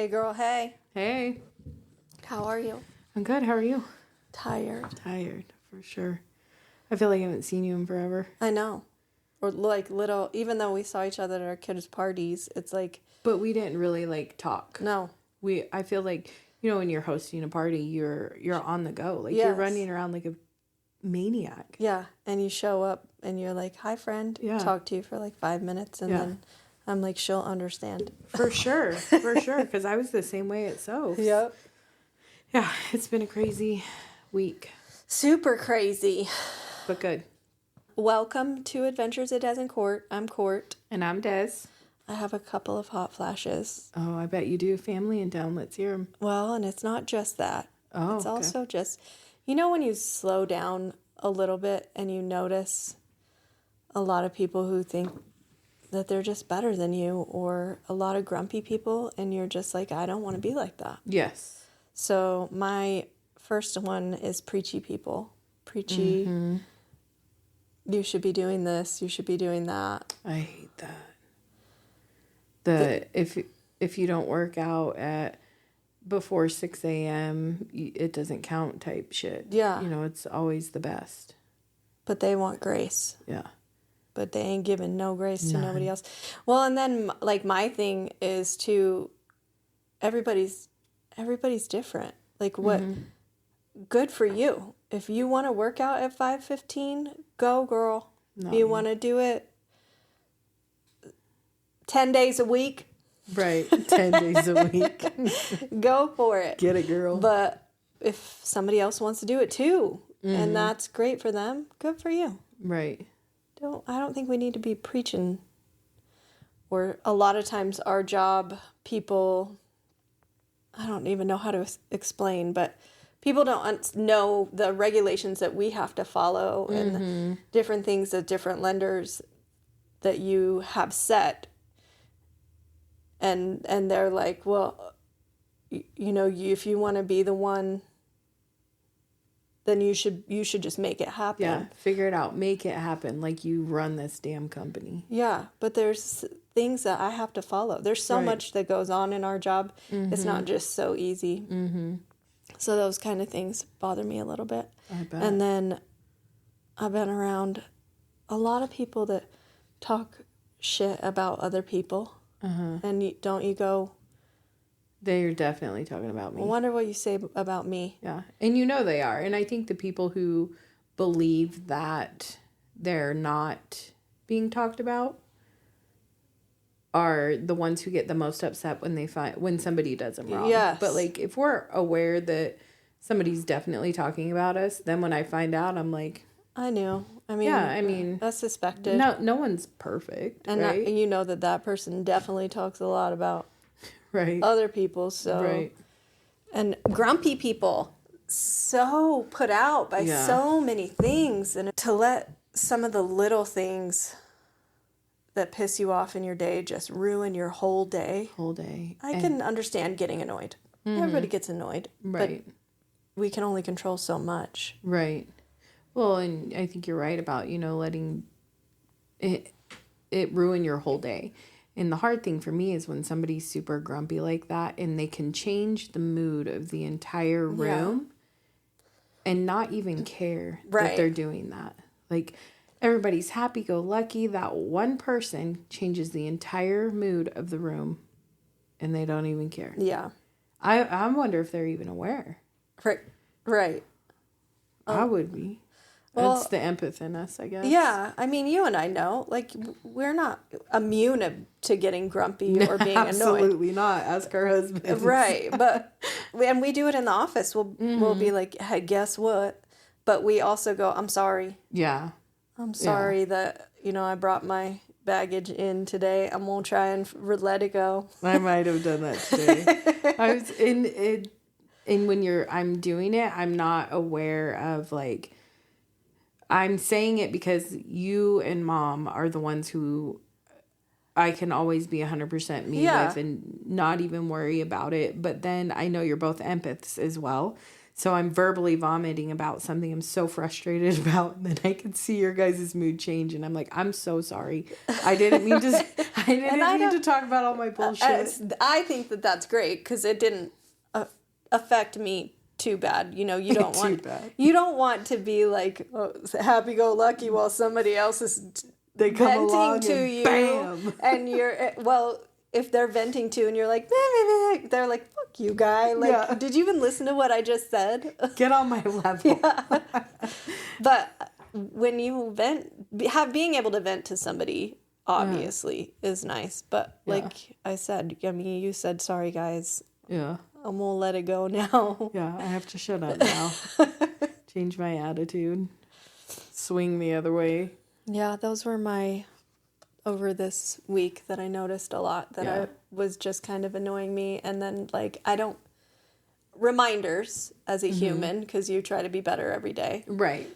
Hey, girl, hey. Hey. How are you? I'm good. How are you? Tired. Tired, for sure. I feel like I haven't seen you in forever. I know. Or like little, even though we saw each other at our kids' parties, it's like... But we didn't really, like, talk. No. I feel like, you know, when you're hosting a party, you're on the go. Like, Yes. You're running around like a maniac. Yeah, and you show up and you're like, hi, friend. Yeah. Talk to you for like 5 minutes, and then I'm like, she'll understand. For sure. For sure. Because I was the same way at Soph's. Yep. Yeah, it's been a crazy week. Super crazy. But good. Welcome to Adventures at Des and Cort. I'm Cort. And I'm Des. I have a couple of hot flashes. Oh, I bet you do. Family in town. Let's hear them. Well, and it's not just that. Oh, It's okay. also just, you know, when you slow down a little bit and you notice a lot of people who think that they're just better than you, or a lot of grumpy people, and you're just like, I don't want to be like that. Yes. So my first one is preachy people. Preachy, you should be doing this, you should be doing that. I hate that. If you don't work out at before 6 a.m., it doesn't count type shit. Yeah. You know, it's always the best. But they want grace. Yeah. But they ain't giving no grace to nobody else. Well, and then like my thing is to everybody's different. Like what good for you. If you want to work out at 5:15, go, girl. If you want to do it 10 days a week, Right. 10 days a week. go for it. Get it, girl. But if somebody else wants to do it too, and that's great for them, good for you. Right. I don't think we need to be preaching. Or a lot of times our job, people, I don't even know how to explain, but people don't know the regulations that we have to follow and the different things that different lenders that you have set. And they're like, well, you know, if you want to be the one, then you should just make it happen. Yeah. Figure it out. Make it happen. Like you run this damn company. Yeah. But there's things that I have to follow. There's so much that goes on in our job. It's not just so easy. So those kind of things bother me a little bit. I bet. And then I've been around a lot of people that talk shit about other people. And don't you go, They're definitely talking about me. I wonder what you say about me. Yeah. And you know they are. And I think the people who believe that they're not being talked about are the ones who get the most upset when somebody does them wrong. Yes. But like if we're aware that somebody's definitely talking about us, then when I find out, I'm like, I knew. I mean, that's suspected. no one's perfect, and right? you know that person definitely talks a lot about Right. other people. So Right. And grumpy people, so put out by so many things, and to let some of the little things that piss you off in your day just ruin your whole day. I can understand getting annoyed. Everybody gets annoyed. Right. But we can only control so much. Right. Well, and I think you're right about, you know, letting it ruin your whole day. And the hard thing for me is when somebody's super grumpy like that and they can change the mood of the entire room and not even care that they're doing that. Like, everybody's happy-go-lucky. That one person changes the entire mood of the room and they don't even care. Yeah. I wonder if they're even aware. Right. I would be. Well, That's the empath in us, I guess. Yeah, I mean, you and I know, like, we're not immune to getting grumpy or being annoyed. Absolutely not. Ask our husbands. Right, but we do it in the office. We'll be like, hey, guess what? But we also go, I'm sorry. Yeah. I'm sorry that, you know, I brought my baggage in today. I'm going to try and let it go. I might have done that today. I was and when I'm doing it, I'm not aware of, like, I'm saying it because you and Mom are the ones who I can always be 100% me with and not even worry about it. But then I know you're both empaths as well. So I'm verbally vomiting about something I'm so frustrated about, and then I can see your guys' mood change, and I'm like, I'm so sorry. I didn't mean to. I didn't mean to talk about all my bullshit. I think that that's great because it didn't affect me too bad. You know, you don't want to be like happy-go-lucky while somebody else is they come venting along to and you, bam, and you're if they're venting to and you're like, they're like, fuck you, guy. Like, did you even listen to what I just said? Get on my level. Yeah. But when you being able to vent to somebody, obviously, is nice. But like I said, I mean, you said, sorry, guys. Yeah. I'm going to let it go now. Yeah, I have to shut up now. Change my attitude. Swing the other way. Yeah, those were my... over this week that I noticed a lot that I was just kind of annoying me. And then, like, I don't... reminders as a human, because you try to be better every day. Right.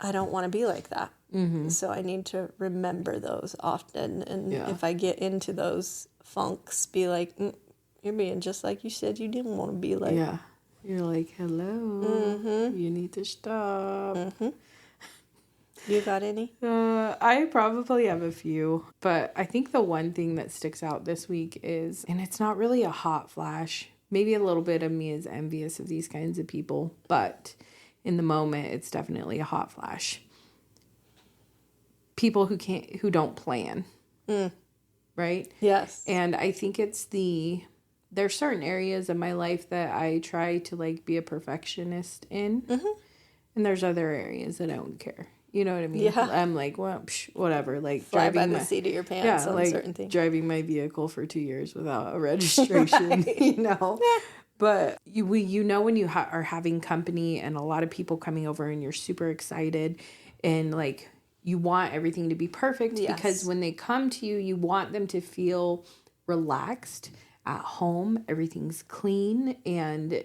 I don't want to be like that. Mm-hmm. So I need to remember those often. And if I get into those funks, be like, you're being just like you said you didn't want to be like. Yeah. You're like, hello. Mm-hmm. You need to stop. Mm-hmm. You got any? I probably have a few, but I think the one thing that sticks out this week is, and it's not really a hot flash, maybe a little bit of me is envious of these kinds of people, but in the moment, it's definitely a hot flash. People who don't plan, right? Yes. And I think there's certain areas of my life that I try to like be a perfectionist in, and there's other areas that I don't care. You know what I mean? Yeah. I'm like, well, whatever. Like fly by the seat of your pants on certain things. Driving my vehicle for 2 years without a registration, right. You know? But you know when you are having company and a lot of people coming over and you're super excited and like you want everything to be perfect because when they come to you, you want them to feel relaxed at home. Everything's clean and...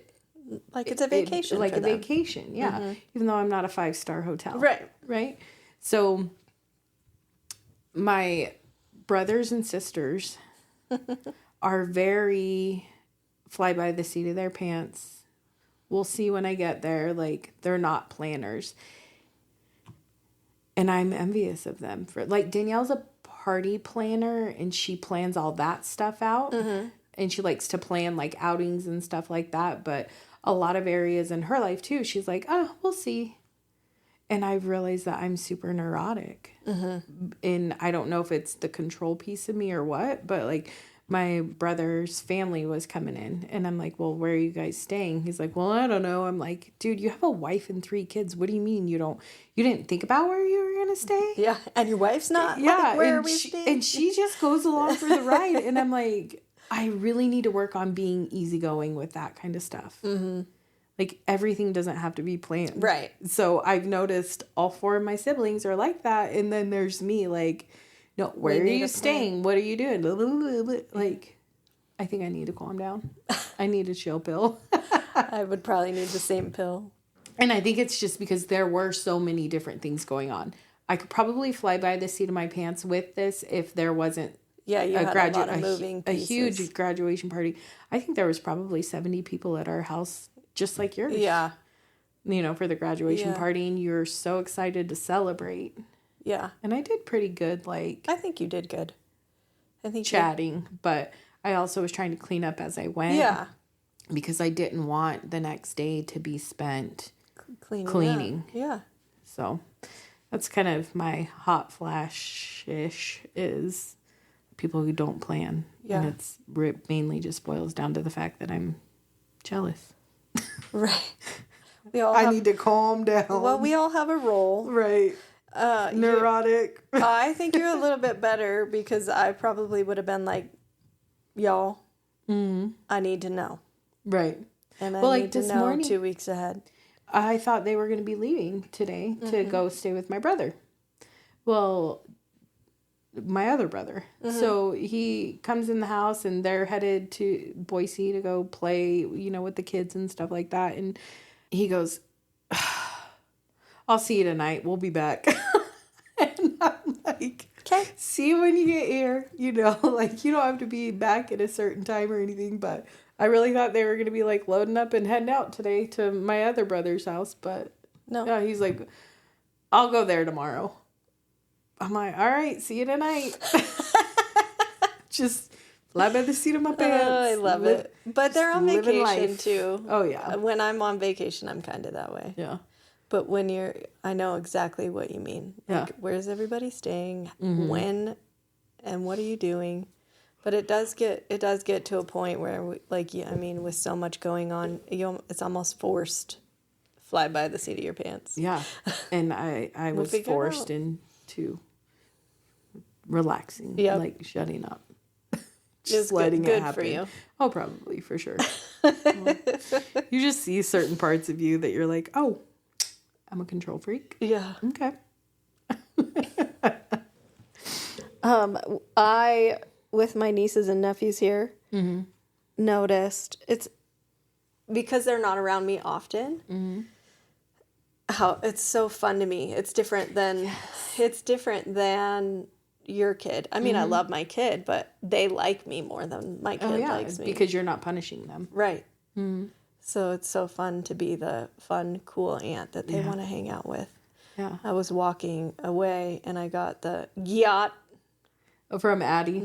like it's a vacation like for a them. vacation, yeah. Even though I'm not a 5-star hotel. Right. So my brothers and sisters are very fly by the seat of their pants. We'll see when I get there. Like, they're not planners. And I'm envious of them. For like, Danielle's a party planner and she plans all that stuff out. And she likes to plan like outings and stuff like that. But a lot of areas in her life too, she's like, oh, we'll see. And I've realized that I'm super neurotic. And I don't know if it's the control piece of me or what, but like my brother's family was coming in and I'm like, well, where are you guys staying? He's like, well, I don't know. I'm like, dude, you have a wife and 3 kids. What do you mean you didn't think about where you were going to stay? Yeah. And your wife's not? Yeah. Like, where are we staying? And she just goes along for the ride. And I'm like, I really need to work on being easygoing with that kind of stuff. Like, everything doesn't have to be planned. Right. So I've noticed all 4 of my siblings are like that. And then there's me like, no, where are you staying? What are you doing? Like, I think I need to calm down. I need a chill pill. I would probably need the same pill. And I think it's just because there were so many different things going on. I could probably fly by the seat of my pants with this if there wasn't you had a lot of moving pieces. A huge graduation party. I think there was probably 70 people at our house, just like yours. Yeah. You know, for the graduation party, and you're so excited to celebrate. Yeah. And I did pretty good, like... I think you did good. I think chatting, but I also was trying to clean up as I went. Yeah. Because I didn't want the next day to be spent cleaning. Yeah. So that's kind of my hot flash-ish is... people who don't plan. Yeah. And it mainly just boils down to the fact that I'm jealous. Right. I need to calm down. Well, we all have a role. Right. Neurotic. I think you're a little bit better because I probably would have been like, y'all, I need to know. Right. And I need to know morning, 2 weeks ahead. I thought they were going to be leaving today to go stay with my brother. Well... my other brother. So he comes in the house and they're headed to Boise to go play, you know, with the kids and stuff like that. And he goes, I'll see you tonight. We'll be back. And I'm like, Okay. See you when you get here. You know, like, you don't have to be back at a certain time or anything, but I really thought they were going to be, like, loading up and heading out today to my other brother's house, but No. yeah, he's like, I'll go there tomorrow. I'm like, all right, see you tonight. Just fly by the seat of my pants. Oh, I love it. But they're on vacation, life. too. Oh, yeah. When I'm on vacation, I'm kind of that way. Yeah. But when I know exactly what you mean. Like, Yeah. where's everybody staying? Mm-hmm. When? And what are you doing? But it does get to a point where, with so much going on, it's almost forced. Fly by the seat of your pants. Yeah. And I was forced into relaxing, like shutting up. Just letting it happen. Good for you. Oh, probably, for sure. You just see certain parts of you that you're like, oh, I'm a control freak. Yeah. Okay. I, with my nieces and nephews here, noticed it's because they're not around me often. How it's so fun to me. It's different than your kid. I mean, I love my kid, but they like me more than my kid likes me. Because you're not punishing them. Right. So it's so fun to be the fun, cool aunt that they want to hang out with. Yeah. I was walking away and I got the yacht. From Addie.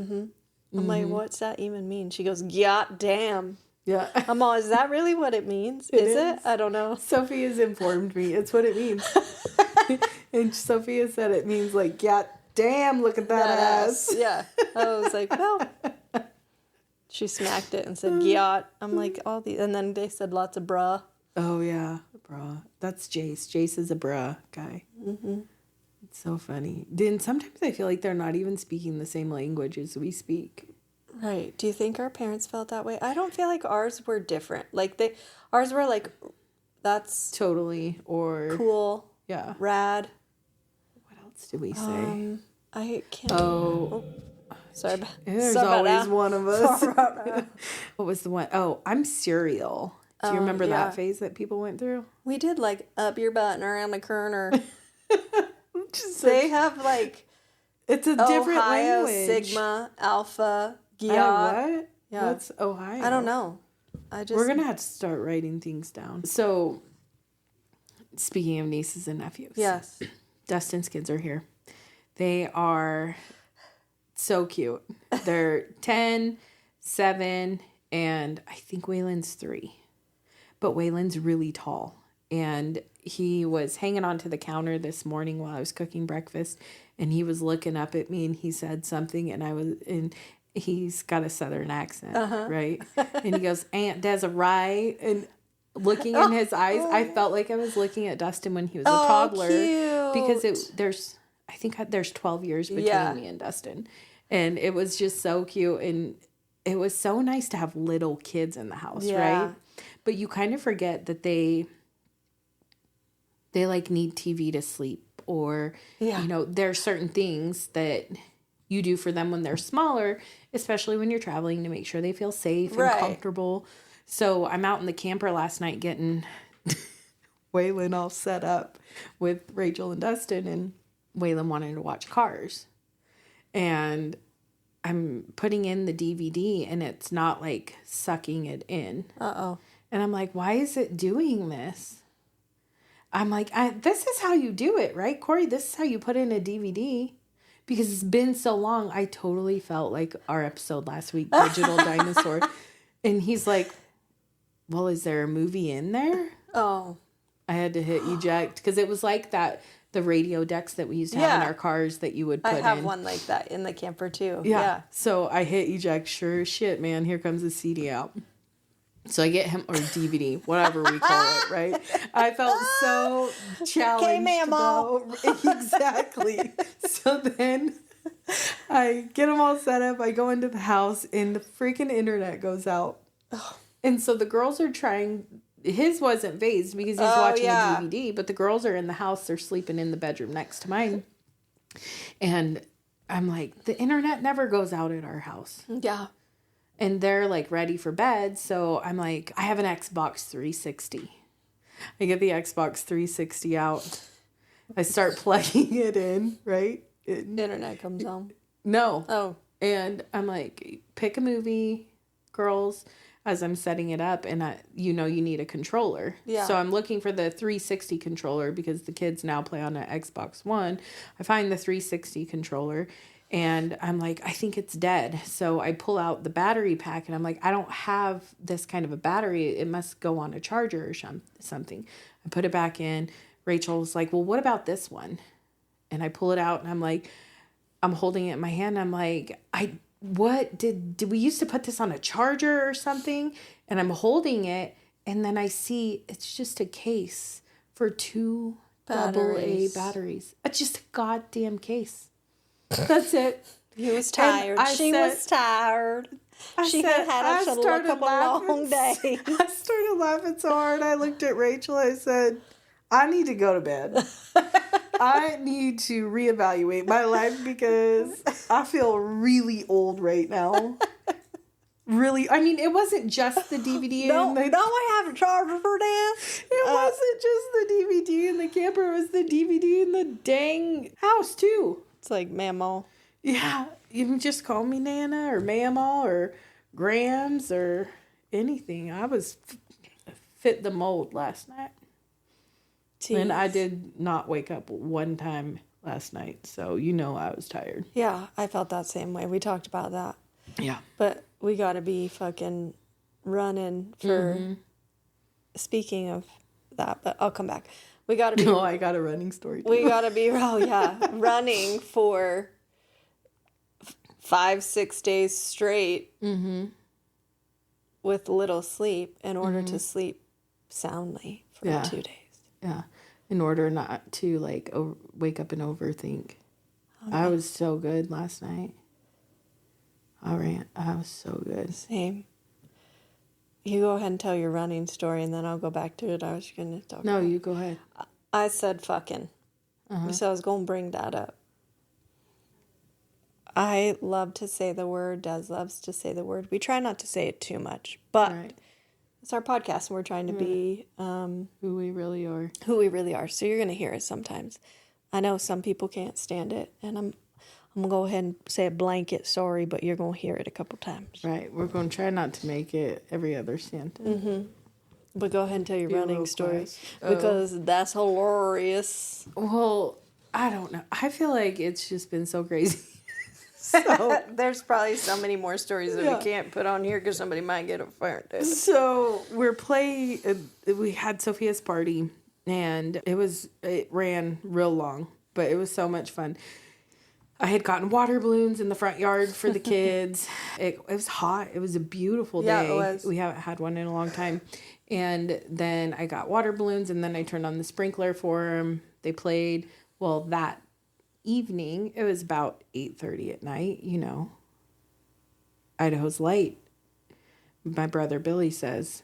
I'm like, what's that even mean? She goes, yacht damn. Yeah. I'm all, is that really what it means? Is it? I don't know. Sophie has informed me. It's what it means. And Sophia said it means like, yeah, damn, look at that ass. Yeah. I was like, well. She smacked it and said, yacht. I'm like, and then they said lots of bruh. Oh, yeah. Bruh. That's Jace. Jace is a bruh guy. It's so funny. Then sometimes I feel like they're not even speaking the same language as we speak. Right. Do you think our parents felt that way? I don't feel like ours were different. Like ours were like, that's totally, or cool. Yeah. Rad. What else did we say? I can't. Oh. Sorry. There's always one of us. What was the one? Oh, I'm cereal. Do you remember that phase that people went through? We did like up your butt and around the corner. They have like it's a different Ohio, language. Sigma, Alpha, Giat. What? Yeah. What's Ohio? I don't know. We're gonna have to start writing things down. So, speaking of nieces and nephews, yes, Dustin's kids are here. They are so cute. They're 10, 7, and I think Waylon's 3. But Waylon's really tall. And he was hanging onto the counter this morning while I was cooking breakfast. And he was looking up at me and he said something. And he's got a southern accent, right? And he goes, Aunt Desiree. And looking in his eyes, I felt like I was looking at Dustin when he was a toddler. Cute. Because there's 12 years between me and Dustin. And it was just so cute. And it was so nice to have little kids in the house, right? But you kind of forget that they like need TV to sleep, or, there are certain things that you do for them when they're smaller, especially when you're traveling, to make sure they feel safe and comfortable. So I'm out in the camper last night getting Waylon all set up with Rachel and Dustin, and Waylon wanted to watch Cars. And I'm putting in the DVD and it's not like sucking it in. Uh-oh. And I'm like, why is it doing this? I'm like, this is how you do it, right, Corey? This is how you put in a DVD. Because it's been so long. I totally felt like our episode last week, Digital Dinosaur. And he's like, well, is there a movie in there? Oh. I had to hit eject. Because it was like that, the radio decks that we used to have in our cars that you would put in. I have one like that in the camper too. Yeah. So I hit eject. Sure shit, man. Here comes the CD out. So I get him, or DVD, whatever we call it, right? I felt so challenged. Okay, mamma. Exactly. So then I get them all set up. I go into the house and the freaking internet goes out. And so the girls are trying. His wasn't phased because he's watching a DVD, but the girls are in the house. They're sleeping in the bedroom next to mine. And I'm like, the internet never goes out at our house. Yeah. And they're like ready for bed. So I'm like, I have an Xbox 360. I get the Xbox 360 out. I start plugging it in, right? Internet comes on. No. Oh. And I'm like, pick a movie, girls, as I'm setting it up. And you need a controller. Yeah. So I'm looking for the 360 controller because the kids now play on an Xbox One. I find the 360 controller and I'm like, I think it's dead. So I pull out the battery pack and I'm like, I don't have this kind of a battery. It must go on a charger or something. I put it back in. Rachel was like, well, what about this one? And I pull it out and I'm like, I'm holding it in my hand. I'm like, what did we used to put this on a charger or something? And I'm holding it. And then I see it's just a case for 2 AA batteries. It's just a goddamn case. That's it. He was tired. She was tired. She had had a long day. I started laughing so hard. I looked at Rachel. I said, I need to go to bed. I need to reevaluate my life because I feel really old right now. Really, I mean, it wasn't just the DVD. Don't we have a charger for this? It wasn't just the DVD in the camper. It was the DVD in the dang house, too. It's like Mamaw. Yeah, you can just call me Nana or Mamaw or Grams or anything. I was fit the mold last night. Jeez. And I did not wake up one time last night, so I was tired. Yeah, I felt that same way. We talked about that. Yeah. But we got to be fucking running for... Speaking of that, but I'll come back. We got to be... No, I got a running story too. We got to be, running for 5-6 days straight with little sleep in order to sleep soundly for 2 days. Yeah, in order not to wake up and overthink. I was so good last night. I was so good. Same. You go ahead and tell your running story, and then I'll go back to it. I was going to talk. No, you go ahead. I said fucking. So I was going to bring that up. I love to say the word. Des loves to say the word. We try not to say it too much, but it's our podcast, and we're trying to be who we really are. Who we really are. So you're going to hear it sometimes. I know some people can't stand it, and I'm going to go ahead and say a blanket sorry, but you're going to hear it a couple times. Right. We're going to try not to make it every other sentence. But go ahead and tell your running story because that's hilarious. Well, I don't know. I feel like it's just been so crazy. So there's probably so many more stories that we can't put on here because somebody might get offended. So we had Sophia's party and it ran real long, but it was so much fun. I had gotten water balloons in the front yard for the kids. It was hot. It was a beautiful day. Yeah, it was. We haven't had one in a long time. And then I got water balloons, and then I turned on the sprinkler for them. They played. Well, that evening, it was about 8:30 at night, Idaho's light. My brother Billy says,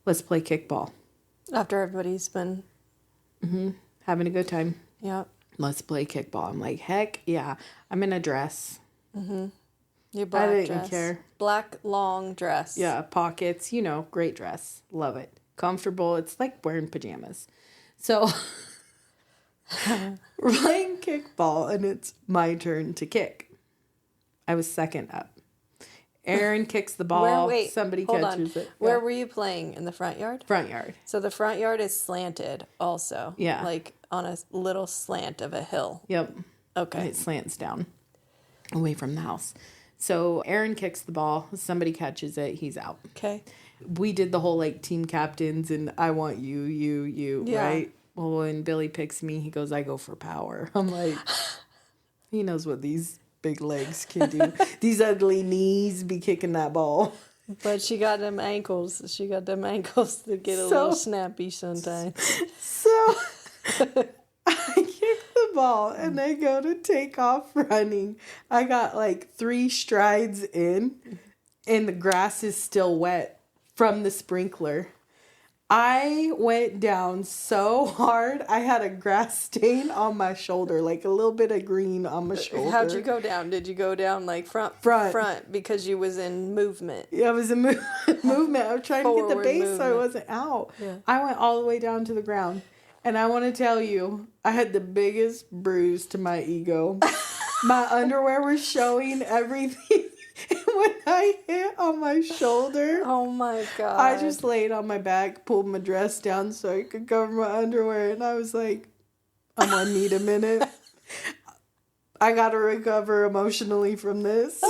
let's play kickball. After everybody's been... having a good time. Yep. Let's play kickball. I'm like, heck yeah. I'm in a dress. Your black I didn't dress. care. Black long dress. Yeah, pockets, great dress. Love it. Comfortable. It's like wearing pajamas. So we're playing kickball and it's my turn to kick. I was second up. Aaron kicks the ball. Somebody catches it. Where were you playing? In the front yard? Front yard. So the front yard is slanted also. Yeah. Like on a little slant of a hill. Yep. Okay. And it slants down away from the house. So Aaron kicks the ball. Somebody catches it. He's out. Okay. We did the whole team captains and I want you, right? Well, when Billy picks me, he goes, I go for power. I'm like, he knows what these big legs can do. These ugly knees be kicking that ball. But she got them ankles. She got them ankles to get a little snappy sometimes. So I kick the ball and I go to take off running. I got 3 strides in and the grass is still wet from the sprinkler. I went down so hard, I had a grass stain on my shoulder, a little bit of green on my shoulder. How'd you go down? Did you go down front because you was in movement? Yeah, I was in movement. I was trying to get the base so I wasn't out. Yeah. I went all the way down to the ground. And I want to tell you, I had the biggest bruise to my ego. My underwear was showing everything. And when I hit on my shoulder, Oh my God. I just laid on my back, pulled my dress down so I could cover my underwear. And I was like, I'm going to need a minute. I got to recover emotionally from this.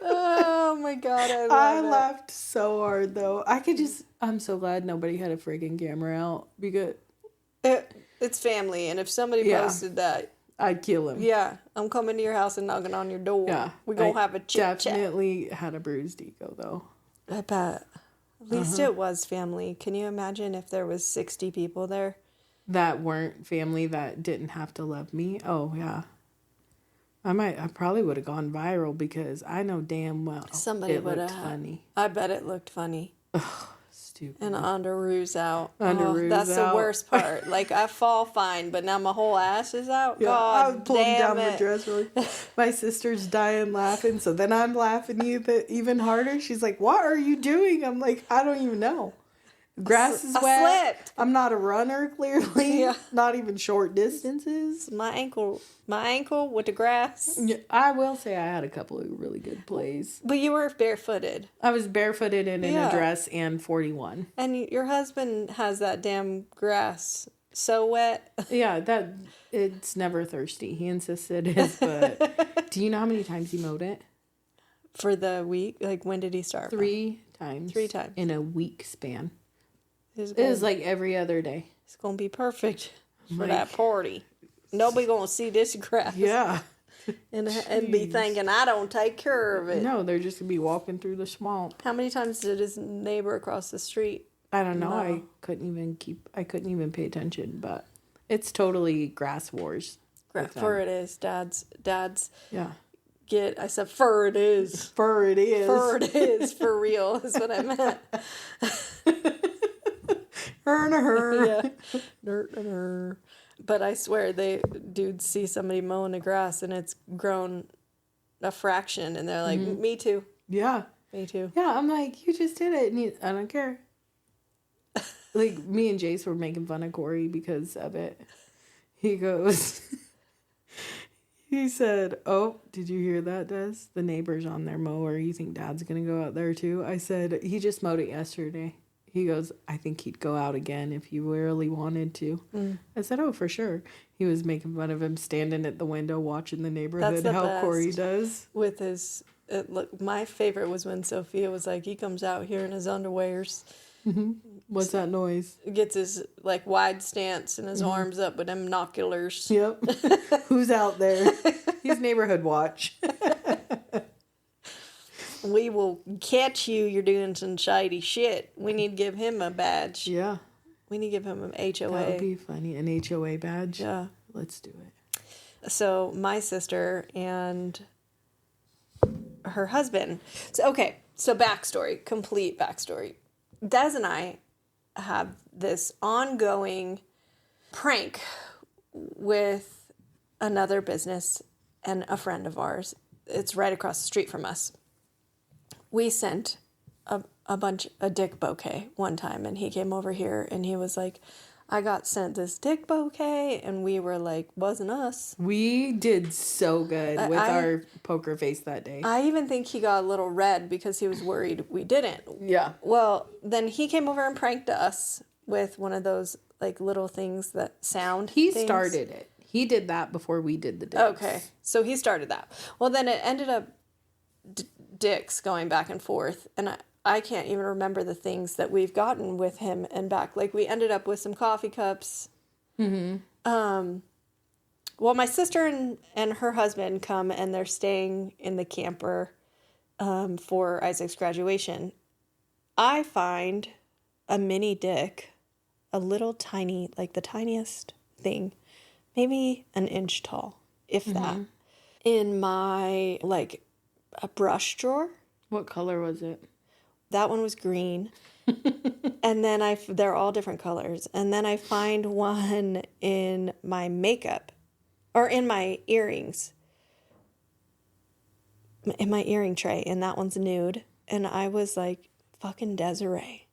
Oh my God. I laughed so hard though. I'm so glad nobody had a friggin' camera out because it's family. And if somebody posted that, I'd kill him. yeah, I'm coming to your house and knocking on your door. Yeah. We're going to have a chit chat. Definitely had a bruised ego though. I bet. At least it was family. Can you imagine if there was 60 people there? That weren't family that didn't have to love me. Oh yeah. I probably would have gone viral because I know damn well Somebody would have. Funny. I bet it looked funny. Ugh, stupid. And Underoos out. Underoos that's out. the worst part. Like, I fall fine, but now my whole ass is out. Yeah, God I was pulling damn down it. my dress really. My sister's dying laughing, so then I'm laughing even harder. She's like, "What are you doing?" I'm like, "I don't even know." Grass is I wet. slipped. I'm not a runner, clearly. Yeah. Not even short distances. My ankle with the grass. Yeah, I will say I had a couple of really good plays. But you were barefooted. I was barefooted and in Yeah. a dress and 41. And your husband has that damn grass so wet. Yeah, it's never thirsty. He insists it is, but do you know how many times he mowed it? For the week? Like, when did he start? 3 times. 3 times. In a week span. It was like every other day. It's going to be perfect for that party. Nobody going to see this grass. Yeah. And be thinking, I don't take care of it. No, they're just going to be walking through the swamp. How many times did his neighbor across the street? I don't know. No. I couldn't even pay attention, but it's totally grass wars. Fur it is, dads. Yeah. I said fur it is. Fur it is. Fur it is, for real, is what I meant. Her. Yeah. But I swear, dudes see somebody mowing the grass and it's grown a fraction and they're like, me too. Yeah. Me too. Yeah, I'm like, you just did it. And I don't care. Like, me and Jace were making fun of Corey because of it. He goes, he said, "Oh, did you hear that, Des? The neighbor's on their mower. You think Dad's going to go out there too?" I said, "He just mowed it yesterday." He goes, "I think he'd go out again if he really wanted to." I said, "Oh, for sure." He was making fun of him standing at the window watching the neighborhood, how best. Corey does. With his, my favorite was when Sophia was like, he comes out here in his underwears. What's that noise? Gets his like wide stance and his arms up with them binoculars. Yep. Who's out there? He's neighborhood watch. We will catch you. You're doing some shady shit. We need to give him a badge. Yeah. We need to give him an HOA. That would be funny. An HOA badge? Yeah. Let's do it. So my sister and her husband. So backstory, complete backstory. Des and I have this ongoing prank with another business and a friend of ours. It's right across the street from us. We sent a dick bouquet one time, and he came over here and he was like, I got sent this dick bouquet, and we were like, wasn't us. We did so good with our poker face that day. I even think he got a little red because he was worried we didn't. Yeah. Well, then he came over and pranked us with one of those like little things that sound. He things. started it. He did that before we did the dicks. Okay. So he started that. Well, then it ended up dicks going back and forth, and I can't even remember the things that we've gotten with him and back. Like, we ended up with some coffee cups. Mm-hmm. Well, my sister and her husband come, and they're staying in the camper for Isaac's graduation. I find a mini dick, a little tiny, like the tiniest thing, maybe an inch tall, if that, in my, like, a brush drawer. What color was it? That one was green. And then they're all different colors. And then I find one in my makeup, or in my earrings, in my earring tray. And that one's nude. And I was like, fucking Desiree.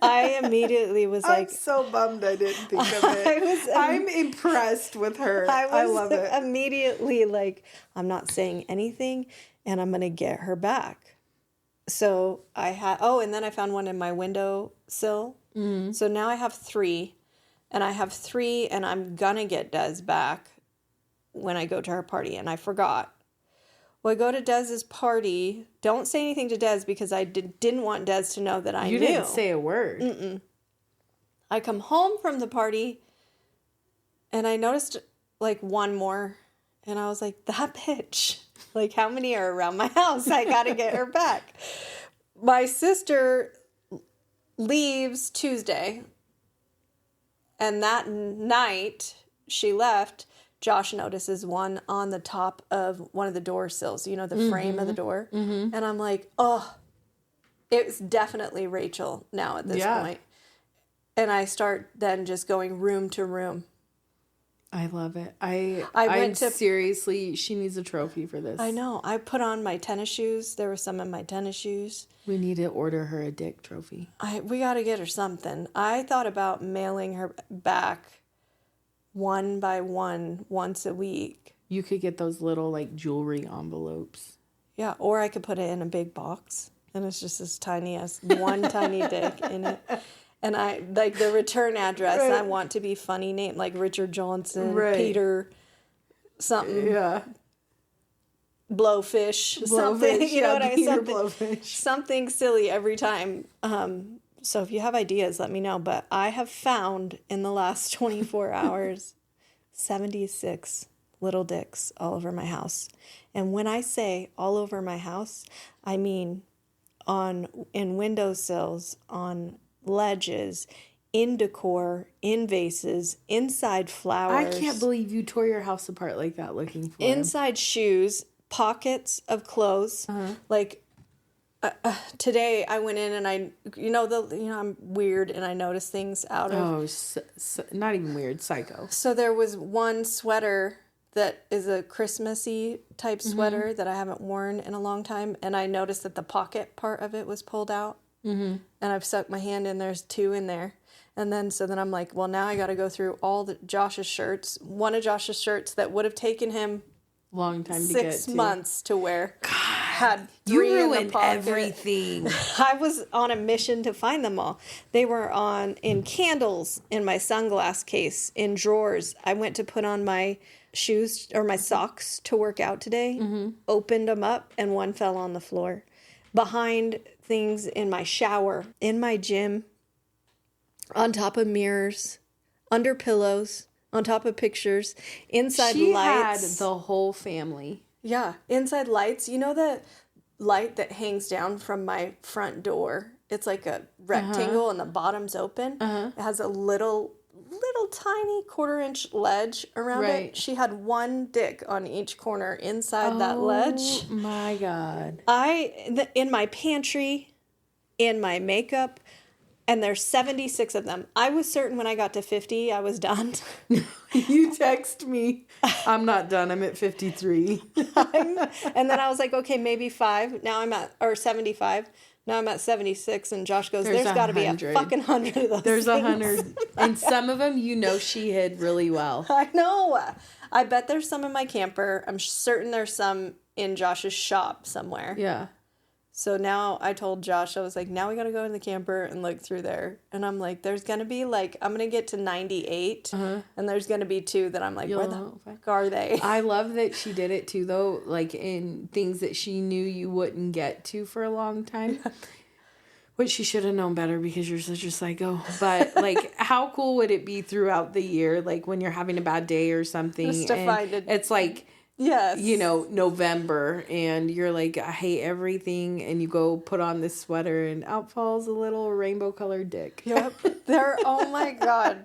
I immediately was I'm like, so bummed I didn't think of it. I'm impressed with her. I love it. Immediately like, I'm not saying anything and I'm going to get her back. So I had, and then I found one in my windowsill. Mm-hmm. So now I have 3 and I'm going to get Des back when I go to her party. And I forgot. Well, I go to Dez's party. Don't say anything to Des because I didn't want Des to know that I knew. You didn't say a word. Mm-mm. I come home from the party and I noticed like one more and I was like, that bitch. Like, how many are around my house? I got to get her back. My sister leaves Tuesday and that night she left. Josh notices one on the top of one of the door sills, you know, the frame of the door. Mm-hmm. And I'm like, oh, it's definitely Rachel now at this point. And I start then just going room to room. I love it. I'm seriously, she needs a trophy for this. I know. I put on my tennis shoes. There were some in my tennis shoes. We need to order her a dick trophy. We got to get her something. I thought about mailing her back one by one once a week. You could get those little like jewelry envelopes. Yeah, or I could put it in a big box and it's just as tiny as one tiny dick in it. And I like the return address. Right. I want to be funny name like Richard Johnson, right. Peter, something. Yeah. Blowfish, something. You know what I mean? Blowfish. Something silly every time. So if you have ideas, let me know. But I have found in the last 24 hours 76 little dicks all over my house. And when I say all over my house, I mean in windowsills, on ledges, in decor, in vases, inside flowers. I can't believe you tore your house apart like that looking for inside shoes, pockets of clothes. Like today I went in and I'm weird and I notice things out of... not even weird, psycho. So there was one sweater that is a Christmassy type sweater that I haven't worn in a long time. And I noticed that the pocket part of it was pulled out. Mm-hmm. And I've stuck my hand in, there's 2 in there. And then I'm like, well, now I got to go through all Josh's shirts. One of Josh's shirts that would have taken him long time to get 6 months to wear. God, had 3 you in ruined the pocket. Everything. I was on a mission to find them all. They were in candles, in my sunglass case, in drawers. I went to put on my shoes or my socks to work out today. Mm-hmm. Opened them up and one fell on the floor. Behind things in my shower, in my gym, on top of mirrors, under pillows, on top of pictures, inside lights. She had the whole family. Yeah, inside lights. You know the light that hangs down from my front door? It's like a rectangle and the bottom's open. It has a little tiny 1/4-inch ledge around it. She had one dick on each corner inside that ledge. Oh my God. In my pantry, in my makeup, and there's 76 of them. I was certain when I got to 50, I was done. You text me, I'm not done, I'm at 53. And then I was like, okay, maybe 5. Now I'm at, or 75. Now I'm at 76, and Josh goes, there's got to be a fucking 100 of those There's things. 100. And some of them, she hid really well. I know. I bet there's some in my camper. I'm certain there's some in Josh's shop somewhere. Yeah. So now I told Josh, I was like, now we got to go in the camper and look through there. And I'm like, there's going to be I'm going to get to 98. And there's going to be 2 that I'm like, where the fuck are they? I love that she did it too, though, in things that she knew you wouldn't get to for a long time. Which she should have known better because you're such a psycho. But, how cool would it be throughout the year, when you're having a bad day or something? Just to find it. It's yes. November, and you're like, I hate everything, and you go put on this sweater, and out falls a little rainbow-colored dick. Yep. Oh my God.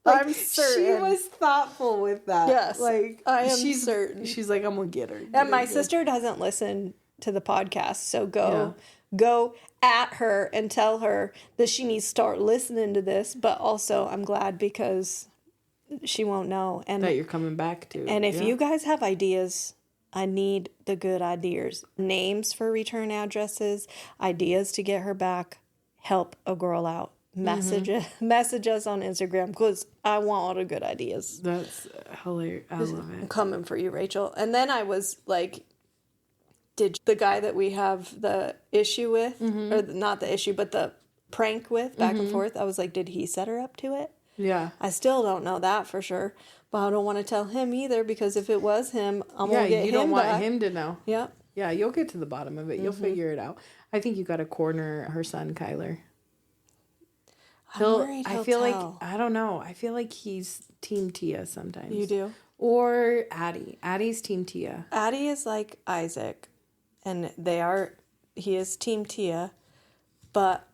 I'm certain. She was thoughtful with that. Yes. I am certain. She's like, I'm going to get her. And my sister doesn't listen to the podcast, so go at her and tell her that she needs to start listening to this, but also I'm glad because... she won't know. And that you're coming back to. And if you guys have ideas, I need the good ideas. Names for return addresses, ideas to get her back. Help a girl out. message us on Instagram because I want all the good ideas. That's hilarious. I love I'm it. coming for you, Rachel. And then I was like, did the guy that we have the issue with, or not the issue, but the prank with back and forth, I was like, did he set her up to it? Yeah. I still don't know that for sure, but I don't want to tell him either because if it was him, I'm going to get him back. You don't want him to know. Yeah. Yeah, you'll get to the bottom of it. You'll figure it out. I think you got to corner her son, Kyler. I feel like, I don't know. I feel like he's Team Tia sometimes. You do? Or Addie. Addie's Team Tia. Addie is like Isaac, and he is Team Tia, but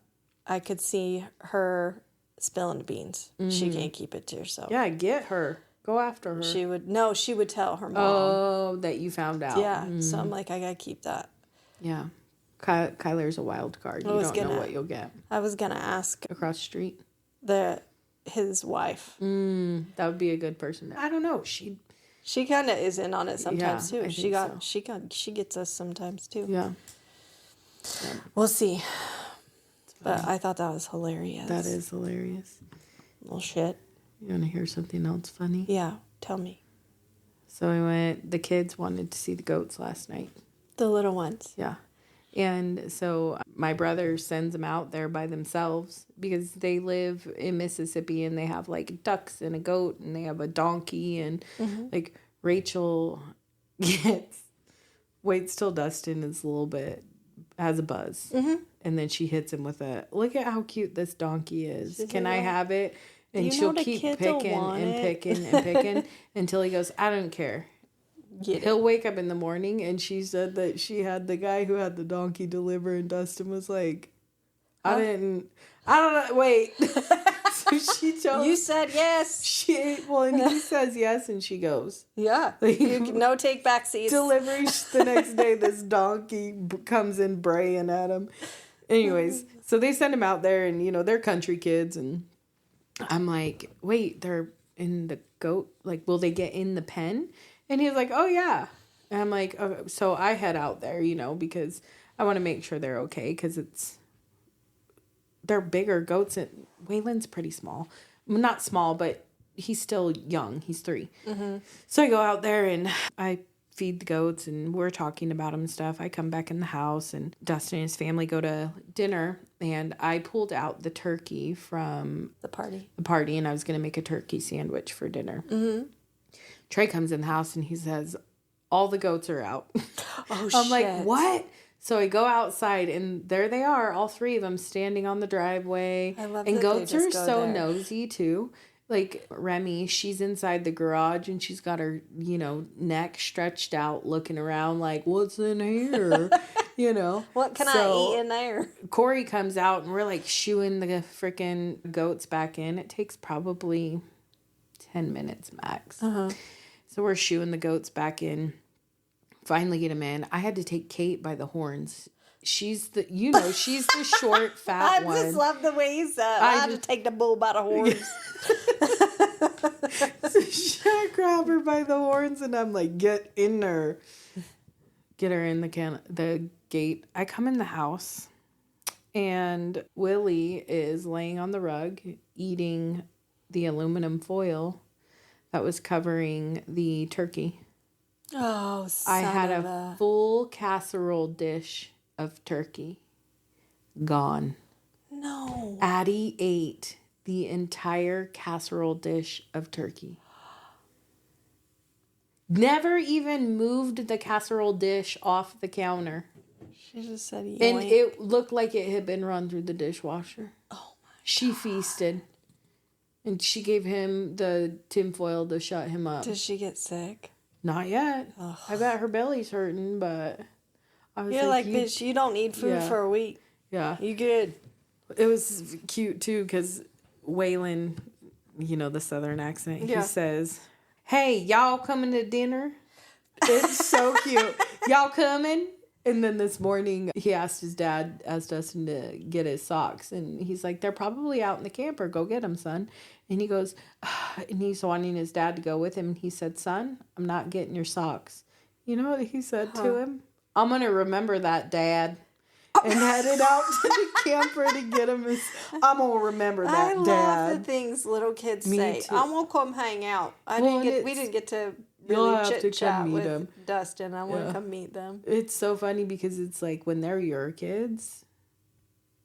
I could see her spilling the beans. She can't keep it to herself. Yeah, get her. Go after her. She would tell her mom. Oh, that you found out. Yeah, so I'm like, I gotta keep that. Yeah. Kyler's a wild card. You don't know what you'll get. I was gonna ask Across the street. his wife. That would be a good person. I don't know. She kind of is in on it sometimes too. She She gets us sometimes too. Yeah. We'll see. But I thought that was hilarious. That is hilarious. Well, shit. You want to hear something else funny? Yeah, tell me. So the kids wanted to see the goats last night. The little ones. Yeah. And so my brother sends them out there by themselves because they live in Mississippi and they have like ducks and a goat and they have a donkey and like Rachel waits till Dustin is a little bit, has a buzz. And then she hits him with look at how cute this donkey is. Can I have it? And she'll keep picking and picking and picking until he goes, I don't care. He'll wake up in the morning and she said that she had the guy who had the donkey deliver and Dustin was like, I don't know, wait. So she told You said yes. And he says yes and she goes. Yeah. No take back seats. Delivery the next day, this donkey comes in braying at him. Anyways, so they send him out there and, they're country kids and I'm like, wait, they're in the goat? Like, will they get in the pen? And he was like, oh, yeah. And I'm like, okay. So I head out there, because I want to make sure they're okay because they're bigger goats. And Waylon's pretty small. Not small, but he's still young. He's 3. So I go out there and I feed the goats and we're talking about them and stuff. I come back in the house and Dustin and his family go to dinner and I pulled out the turkey from the party and I was going to make a turkey sandwich for dinner. Trey comes in the house and he says, all the goats are out. Oh, I'm like, what? So I go outside and there they are, all 3 of them standing on the driveway. I love and that goats are so there. nosy too. Like Remy, she's inside the garage and she's got her, neck stretched out looking around like, what's in here? What can I eat in there? Corey comes out and we're like shooing the freaking goats back in. It takes probably 10 minutes max. So we're shooing the goats back in. Finally get them in. I had to take Kate by the horns. She's the short, fat one. I just love the way you said I had to take the bull by the horns. So I grab her by the horns and I'm like, get in there. Get her in the gate. I come in the house and Willie is laying on the rug eating the aluminum foil that was covering the turkey. Oh, I had a full casserole dish of turkey. Gone. No. Addie ate the entire casserole dish of turkey. Never even moved the casserole dish off the counter. She just said yoink. And it looked like it had been run through the dishwasher. Oh my She feasted. And she gave him the tinfoil to shut him up. Did she get sick? Not yet. Ugh. I bet her belly's hurting, but I was like, bitch, you don't need food for a week. Yeah. You good. It was cute, too, because Waylon, the southern accent, he says, hey, y'all coming to dinner? It's so cute. Y'all coming? And then this morning, he asked Dustin to get his socks. And he's like, they're probably out in the camper. Go get them, son. And he goes, and he's wanting his dad to go with him. And he said, son, I'm not getting your socks. You know what he said to him? I'm going to remember that, Dad. and headed out to the camper to get him. I'm going to remember that, I Dad. love the things little kids Me say. too. I won't come hang out. We didn't get to You'll really have to chit-chat come meet with them. Dustin. I want to come meet them. It's so funny because it's like when they're your kids,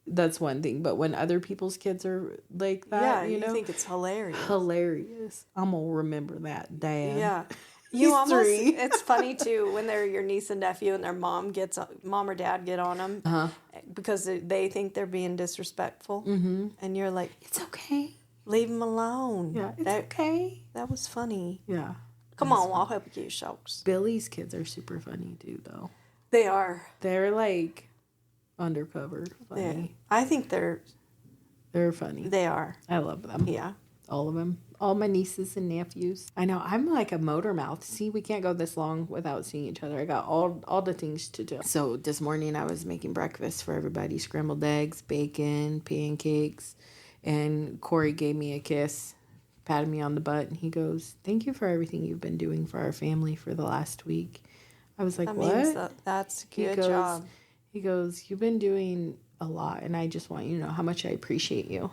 that's one thing. But when other people's kids are like that, you think it's hilarious. Hilarious. I'm going to remember that, Dad. Yeah. He's almost 3. It's funny too when they're your niece and nephew and their mom or dad get on them because they think they're being disrespectful, and you're like, it's okay, leave them alone. Yeah, it's okay. That was funny. Yeah, come on, I'll help you, shucks. Billy's kids are super funny too, though. They are. They're like undercover funny. Yeah. I think they're funny. They are. I love them. Yeah, all of them. All my nieces and nephews. I know, I'm like a motor mouth. See, we can't go this long without seeing each other. I got all the things to do. So this morning I was making breakfast for everybody. Scrambled eggs, bacon, pancakes. And Corey gave me a kiss, patted me on the butt. And he goes, thank you for everything you've been doing for our family for the last week. I was like, that what? means that's a good job. He goes, you've been doing a lot. And I just want you to know how much I appreciate you.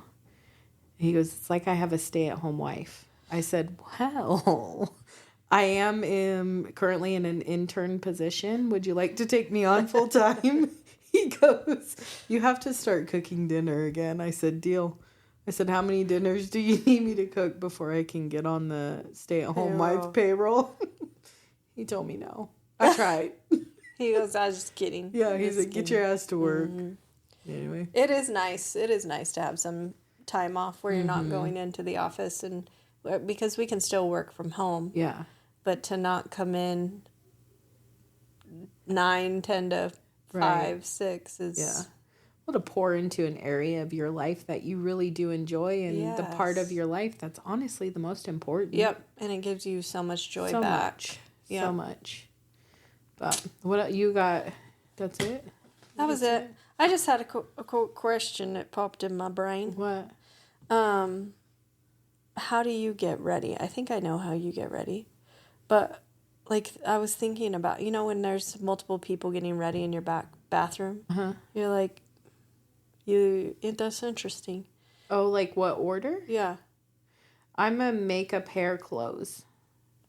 He goes, it's like I have a stay-at-home wife. I said, well, I am currently in an intern position. Would you like to take me on full-time? He goes, you have to start cooking dinner again. I said, deal. I said, how many dinners do you need me to cook before I can get on the stay-at-home wife payroll? He told me no. I tried. He goes, I was just kidding. Yeah, he's like, get your ass to work. Anyway. It is nice. It is nice to have some time off where you're not going into the office, and because we can still work from home. Yeah. But to not come in 9, 10 to 5, 6 is... Yeah. Well, to pour into an area of your life that you really do enjoy and the part of your life that's honestly the most important. Yep. And it gives you so much joy back. Yep. So much. But what you got? That's it? That was it. I just had a question that popped in my brain. What? How do you get ready? I think I know how you get ready. But, like, I was thinking about, when there's multiple people getting ready in your bathroom, you're like, that's interesting. Oh, like what order? Yeah. I'm a makeup, hair, clothes.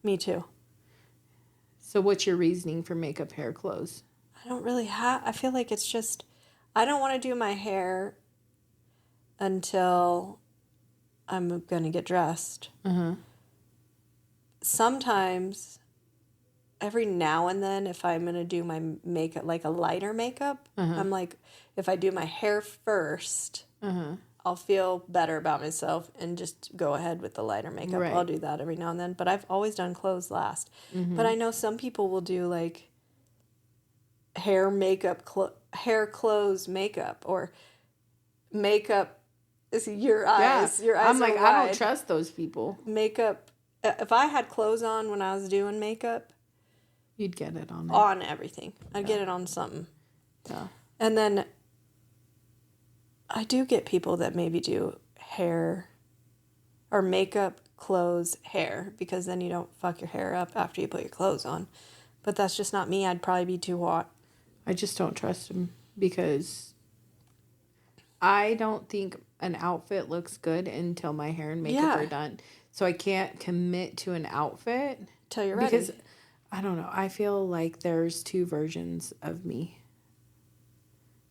Me too. So what's your reasoning for makeup, hair, clothes? I don't really I feel like it's just, I don't want to do my hair until I'm going to get dressed. Sometimes, every now and then, if I'm going to do my makeup, like a lighter makeup, I'm like, if I do my hair first, I'll feel better about myself and just go ahead with the lighter makeup. Right. I'll do that every now and then. But I've always done clothes last. But I know some people will do like hair, makeup, hair, clothes, makeup, or makeup. Your eyes. Your eyes. I'm like, are I wide. don't trust those people. Makeup. If I had clothes on when I was doing makeup, you'd get it on on everything. I'd get it on something. Yeah. And then I do get people that maybe do hair or makeup, clothes, hair, because then you don't fuck your hair up after you put your clothes on. But that's just not me. I'd probably be too hot. I just don't trust them because I don't think an outfit looks good until my hair and makeup are done. So I can't commit to an outfit till you're ready. Because I don't know. I feel like there's 2 versions of me.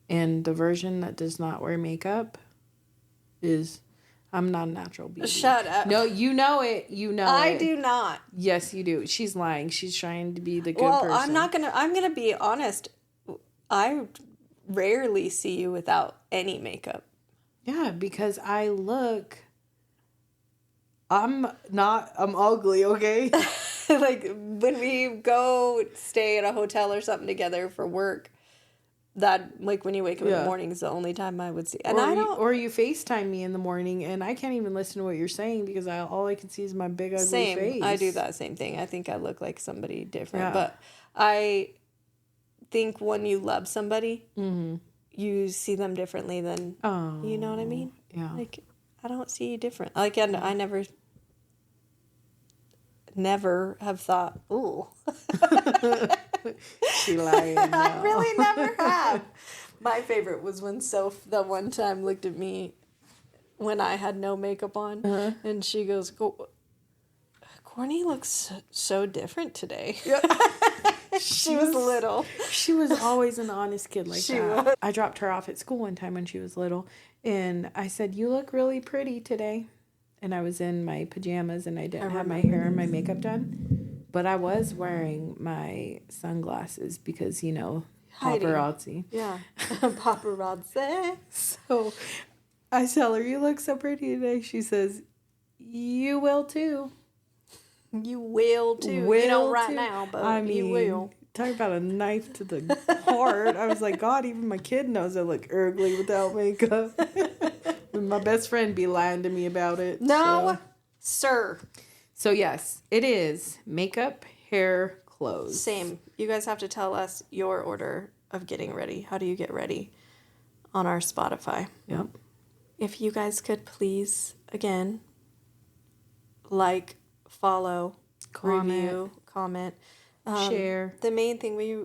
And the version that does not wear makeup is I'm not a natural beauty. Shut up. No, you know it. You know I it. do not. Yes, you do. She's lying. She's trying to be the good person. Well, I'm gonna be honest. I rarely see you without any makeup. Yeah, because I'm ugly, okay? Like when we go stay at a hotel or something together for work, that like when you wake up in the morning is the only time I would see. And or you FaceTime me in the morning and I can't even listen to what you're saying because all I can see is my big ugly face. I do that same thing. I think I look like somebody different. But I think when you love somebody, you see them differently than you know what I mean? Yeah. Like I don't see you different. Like I never have thought, ooh. She lying. I really never have. My favorite was when Soph the one time looked at me when I had no makeup on, and she goes, Courtney looks so different today. She was little. She was always an honest kid like She that. was. I dropped her off at school one time when she was little, and I said, "You look really pretty today." And I was in my pajamas, and I didn't have my hair and my makeup done. But I was wearing my sunglasses because, you know, Hiding. paparazzi. Yeah. Paparazzi. So I tell her, "You look so pretty today." She says, "You will too." You will too. You don't right now, but you will. Talk about a knife to the heart. I was like, God, even my kid knows I look ugly without makeup. My best friend be lying to me about it. No, sir. So yes, it is makeup, hair, clothes. Same. You guys have to tell us your order of getting ready. How do you get ready on our Spotify? Yep. If you guys could please, again, like, follow, review, comment. Share. The main thing we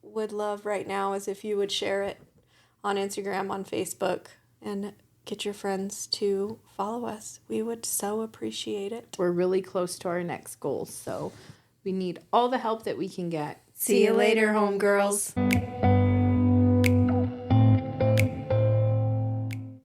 would love right now is if you would share it on Instagram, on Facebook, and get your friends to follow us. We would so appreciate it. We're really close to our next goal, so we need all the help that we can get. See you later, homegirls.